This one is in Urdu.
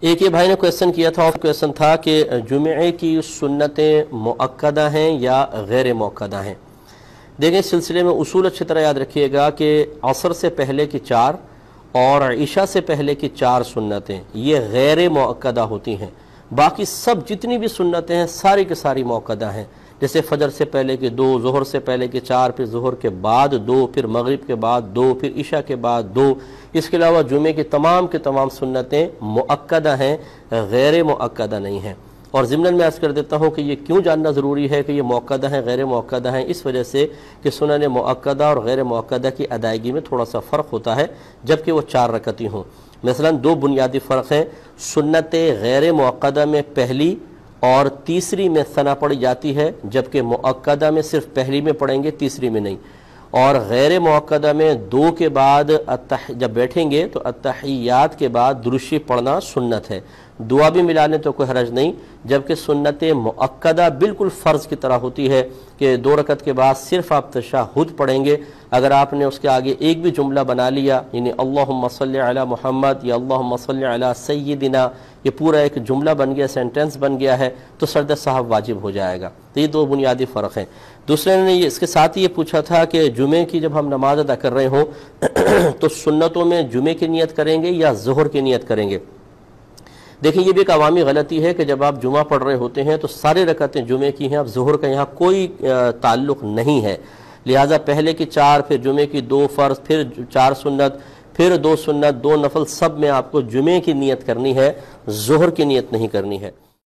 ایک یہ بھائی نے کویسچن کیا تھا، کویسچن تھا کہ جمعے کی سنتیں مؤکدہ ہیں یا غیر مؤکدہ ہیں۔ دیکھیں اس سلسلے میں اصول اچھی طرح یاد رکھیے گا کہ عصر سے پہلے کی 4 اور عشاء سے پہلے کی 4 سنتیں یہ غیر مؤکدہ ہوتی ہیں، باقی سب جتنی بھی سنتیں ہیں ساری کی ساری مؤکدہ ہیں۔ جیسے فجر سے پہلے کی 2، ظہر سے پہلے کی 4، پھر ظہر کے بعد 2، پھر مغرب کے بعد 2، پھر عشاء کے بعد 2۔ اس کے علاوہ جمعے کی تمام سنتیں مؤکدہ ہیں، غیر مؤکدہ نہیں ہیں۔ اور ضمناً میں عرض کر دیتا ہوں کہ یہ کیوں جاننا ضروری ہے کہ یہ مؤکدہ ہیں غیر مؤکدہ ہیں، اس وجہ سے کہ سنن مؤکدہ اور غیر مؤکدہ کی ادائیگی میں تھوڑا سا فرق ہوتا ہے جبکہ وہ 4 رکعتی ہوں۔ مثلا 2 بنیادی فرق ہیں، سنت غیر مؤکدہ میں پہلی اور تیسری میں ثنا پڑھی جاتی ہے، جبکہ مؤکدہ میں صرف پہلی میں پڑھیں گے، تیسری میں نہیں۔ اور غیر مؤکدہ میں 2 کے بعد جب بیٹھیں گے تو التحیات کے بعد درود شریف پڑھنا سنت ہے، دعا بھی ملانے تو کوئی حرج نہیں، جبکہ سنت مؤکدہ بالکل فرض کی طرح ہوتی ہے کہ 2 رکعت کے بعد صرف آپ تشہد پڑھیں گے۔ اگر آپ نے اس کے آگے ایک بھی جملہ بنا لیا، یعنی اللہم صلی علی محمد یا اللہم صلی علی سیدنا، یہ پورا ایک جملہ بن گیا، سینٹنس بن گیا ہے، تو سجدہ صاحب واجب ہو جائے گا۔ تو یہ 2 بنیادی فرق ہیں۔ دوسرے نے اس کے ساتھ یہ پوچھا تھا کہ جمعے کی جب ہم نماز ادا کر رہے ہوں تو سنتوں میں جمعے کی نیت کریں گے یا ظہر کی نیت کریں گے؟ دیکھیں یہ بھی ایک عوامی غلطی ہے کہ جب آپ جمعہ پڑھ رہے ہوتے ہیں تو سارے رکعتیں جمعے کی ہیں، اب ظہر کا یہاں کوئی تعلق نہیں ہے، لہٰذا پہلے کی 4، پھر جمعے کی 2 فرض، پھر 4 سنت، پھر 2 سنت، 2 نفل، سب میں آپ کو جمعے کی نیت کرنی ہے، ظہر کی نیت نہیں کرنی ہے۔